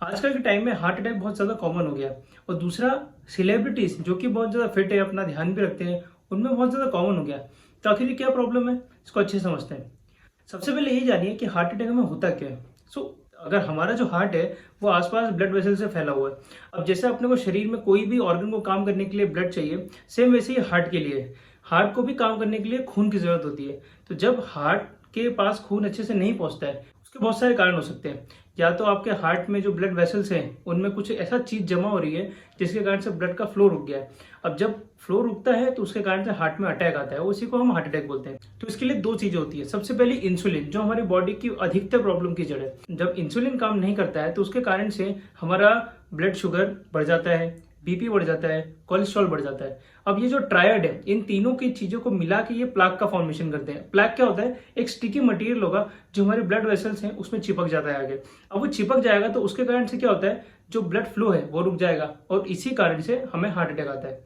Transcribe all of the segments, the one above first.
आजकल के टाइम में हार्ट अटैक बहुत ज़्यादा कॉमन हो गया है। और दूसरा, सेलिब्रिटीज़ जो कि बहुत ज़्यादा फिट है, अपना ध्यान भी रखते हैं, उनमें बहुत ज़्यादा कॉमन हो गया है। तो आखिर ये क्या प्रॉब्लम है, इसको अच्छे से समझते हैं। सबसे पहले यही जानिए कि हार्ट अटैक में होता क्या है। अगर हमारा जो हार्ट है वो आसपास ब्लड वेसल से फैला हुआ है। अब जैसे अपने को शरीर में कोई भी ऑर्गन को काम करने के लिए ब्लड चाहिए, सेम वैसे ही हार्ट के लिए है। हार्ट को भी काम करने के लिए खून की जरूरत होती है। तो जब हार्ट के पास खून अच्छे से नहीं पहुंचता है, उसके बहुत सारे कारण हो सकते हैं। या तो आपके हार्ट में जो ब्लड वेसल्स हैं उनमें कुछ ऐसा चीज जमा हो रही है जिसके कारण से ब्लड का फ्लो रुक गया है। अब जब फ्लो रुकता है तो उसके कारण से हार्ट में अटैक आता है, उसी को हम हार्ट अटैक बोलते हैं। तो इसके लिए दो चीजें होती है। सबसे पहले इंसुलिन, जो हमारी बॉडी की अधिकतर प्रॉब्लम की जड़ है। जब इंसुलिन काम नहीं करता है तो उसके कारण से हमारा ब्लड शुगर बढ़ जाता है, बीपी बढ़ जाता है, कोलेस्ट्रॉल बढ़ जाता है। अब ये जो ट्रायड है, इन तीनों की चीजों को मिला के ये प्लाक का फॉर्मेशन करते हैं। प्लाक क्या होता है? एक स्टिकी मटेरियल होगा जो हमारे ब्लड वेसल्स हैं उसमें चिपक जाता है आगे। अब वो चिपक जाएगा तो उसके कारण से क्या होता है, जो ब्लड फ्लो है वो रुक जाएगा और इसी कारण से हमें हार्ट अटैक आता है।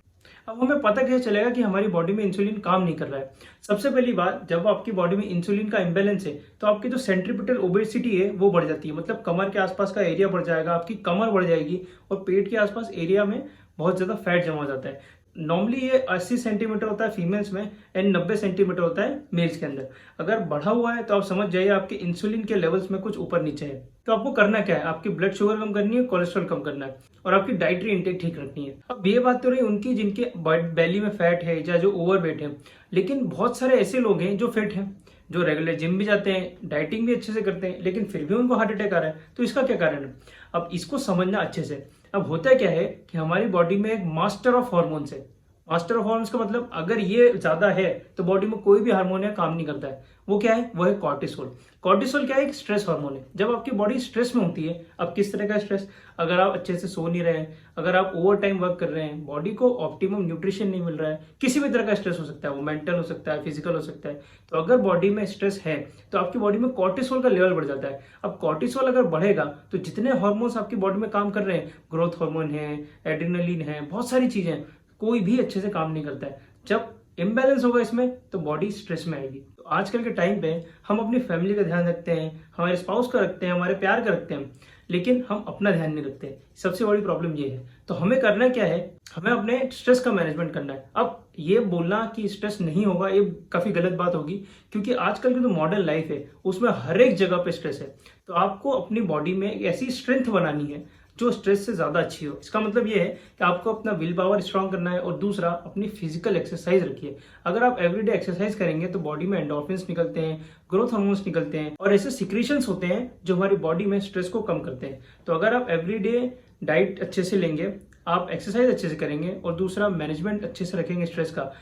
अब हमें पता कैसे चलेगा कि हमारी बॉडी में इंसुलिन काम नहीं कर रहा है? सबसे पहली बात, जब आपकी बॉडी में इंसुलिन का इम्बेलेंस है तो आपकी जो सेंट्रीपिटल ओबेसिटी है वो बढ़ जाती है। मतलब कमर के आसपास का एरिया बढ़ जाएगा, आपकी कमर बढ़ जाएगी और पेट के आसपास एरिया में बहुत ज्यादा फैट जमा हो जाता है। नॉर्मली ये 80 सेंटीमीटर होता है फीमेल्स में एंड 90 सेंटीमीटर होता है मेल्स के अंदर। अगर बढ़ा हुआ है तो आप समझ जाइए आपके इंसुलिन के लेवल्स में कुछ ऊपर नीचे है। तो आपको करना क्या है? आपकी ब्लड शुगर कम करनी है, कोलेस्ट्रॉल कम करना है और आपकी डाइटरी इंटेक ठीक रखनी है। अब ये बात तो रही उनकी जिनके बेली में फैट है या जो ओवरवेट है। लेकिन बहुत सारे ऐसे लोग हैं जो फिट हैं, जो रेगुलर जिम भी जाते हैं, डाइटिंग भी अच्छे से करते हैं, लेकिन फिर भी उनको हार्ट अटैक आ रहा है। तो इसका क्या कारण है? अब इसको समझना अच्छे से। अब होता क्या है कि हमारी बॉडी में एक मास्टर ऑफ हॉर्मोन्स है। मास्टर ऑफ हॉर्मोन्स का मतलब, अगर ये ज्यादा है तो बॉडी में कोई भी हार्मोन या काम नहीं करता है। वो क्या है? वो है कॉर्टिसोल। कॉर्टिसोल क्या है? एक स्ट्रेस हार्मोन है। जब आपकी बॉडी स्ट्रेस में होती है, अब किस तरह का स्ट्रेस? अगर आप अच्छे से सो नहीं रहे हैं, अगर आप ओवर टाइम वर्क कर रहे हैं, बॉडी को ऑप्टिमम न्यूट्रिशन नहीं मिल रहा है, किसी भी तरह का स्ट्रेस हो सकता है, वो मेंटल हो सकता है, फिजिकल हो सकता है। तो अगर बॉडी में स्ट्रेस है तो आपकी बॉडी में कॉर्टिसोल का लेवल बढ़ जाता है। अब कॉर्टिसोल अगर बढ़ेगा तो जितने हार्मोन्स आपकी बॉडी में काम कर रहे हैं, ग्रोथ हार्मोन है, एड्रेनलिन है, बहुत सारी चीजें, कोई भी अच्छे से काम नहीं करता है। जब इम्बैलेंस होगा इसमें तो बॉडी स्ट्रेस में आएगी। तो आजकल के टाइम पे हम अपनी फैमिली का ध्यान रखते हैं, हमारे स्पाउस का रखते हैं, हमारे प्यार का रखते हैं, लेकिन हम अपना ध्यान नहीं रखते। सबसे बड़ी प्रॉब्लम ये है। तो हमें करना क्या है? हमें अपने स्ट्रेस का मैनेजमेंट करना है। अब ये बोलना कि स्ट्रेस नहीं होगा ये काफी गलत बात होगी, क्योंकि आजकल की जो मॉडर्न लाइफ है उसमें हर एक जगह पे स्ट्रेस है। तो आपको अपनी बॉडी में एक ऐसी स्ट्रेंथ बनानी है जो स्ट्रेस से ज्यादा अच्छी हो। इसका मतलब ये है कि आपको अपना विल पावर स्ट्रांग करना है और दूसरा, अपनी फिजिकल एक्सरसाइज रखिए। अगर आप एवरीडे एक्सरसाइज करेंगे तो बॉडी में एंडोर्फिन्स निकलते हैं, ग्रोथ हार्मोन्स निकलते हैं और ऐसे सिक्रीशंस होते हैं जो हमारी बॉडी में स्ट्रेस को कम करते हैं। तो अगर आप एवरीडे डाइट अच्छे से लेंगे, आप एक्सरसाइज अच्छे से करेंगे और दूसरा मैनेजमेंट अच्छे से रखेंगे स्ट्रेस का,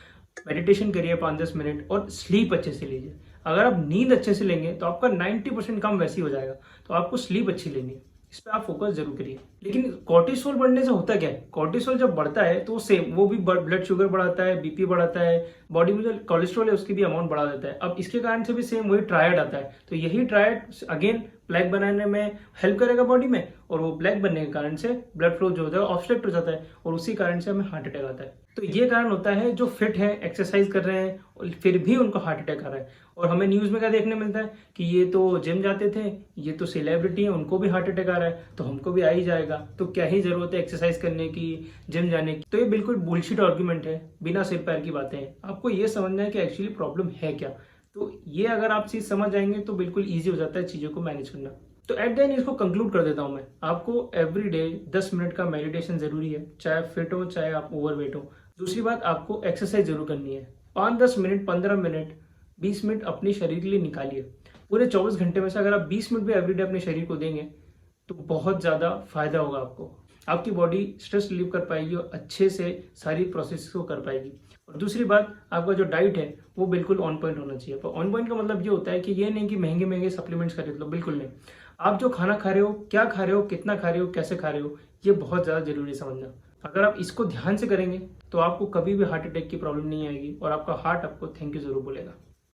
मेडिटेशन करिए 5-10 मिनट और स्लीप अच्छे से लीजिए। अगर आप नींद अच्छे से लेंगे तो आपका 90% काम वैसे ही हो जाएगा। तो आपको स्लीप अच्छी लेनी है, इस पे आप फोकस जरूर करिए। लेकिन कॉर्टिसोल बढ़ने से होता क्या है? कॉर्टिसोल जब बढ़ता है तो सेम वो भी ब्लड शुगर बढ़ाता है, बीपी बढ़ाता है, बॉडी में जो कोलेस्ट्रॉल है उसकी भी अमाउंट बढ़ा देता है। अब इसके कारण से भी सेम वही ट्रायड आता है। तो यही ट्रायड अगेन प्लेक बनाने में हेल्प करेगा बॉडी में, और वो प्लेक बनने के कारण से ब्लड फ्लो जो होता है ऑब्स्ट्रक्ट हो जाता है और उसी कारण से हमें हार्ट अटैक आता है। तो ये कारण होता है जो फिट है, एक्सरसाइज कर रहे हैं और फिर भी उनको हार्ट अटैक आ रहा है। और हमें न्यूज में क्या देखने मिलता है कि ये तो जिम जाते थे, ये तो सेलिब्रिटी है, उनको भी हार्ट अटैक आ रहा है, तो हमको भी आ ही जाएगा। तो क्या ही जरूरत है एक्सरसाइज करने की, जिम जाने की? तो ये बिल्कुल बुलशिट आर्गुमेंट है, बिना सिर पैर की बातें हैं। आपको ये समझना है कि एक्चुअली प्रॉब्लम है क्या। तो ये अगर आप चीज समझ जाएंगे तो बिल्कुल ईजी हो जाता है चीजों को मैनेज करना। तो एट द एंड इसको कंक्लूड कर देता हूं मैं। आपको एवरीडे 10 मिनट का मेडिटेशन जरूरी है, चाहे आप फिट हो चाहे आप ओवरवेट हो। दूसरी बात, आपको एक्सरसाइज जरूर करनी है। 5-10 मिनट, 15 मिनट, 20 मिनट अपने शरीर के लिए निकालिए। पूरे 24 घंटे में से अगर आप 20 मिनट भी एवरीडे अपने शरीर को देंगे तो बहुत ज्यादा फायदा होगा आपको। आपकी बॉडी स्ट्रेस रिलीव कर पाएगी और अच्छे से सारी प्रोसेस को कर पाएगी। और दूसरी बात, आपका जो डाइट है वो बिल्कुल ऑन पॉइंट होना चाहिए। पर ऑन पॉइंट का मतलब ये होता है कि ये नहीं कि महंगे महंगे सप्लीमेंट्स खरीद लो, बिल्कुल नहीं। आप जो खाना खा रहे हो, क्या खा रहे हो, कितना खा रहे हो, कैसे खा रहे हो, ये बहुत ज्यादा जरूरी समझना। अगर आप इसको ध्यान से करेंगे तो आपको कभी भी हार्ट अटैक की प्रॉब्लम नहीं आएगी और आपका हार्ट आपको थैंक यू जरूर बोलेगा।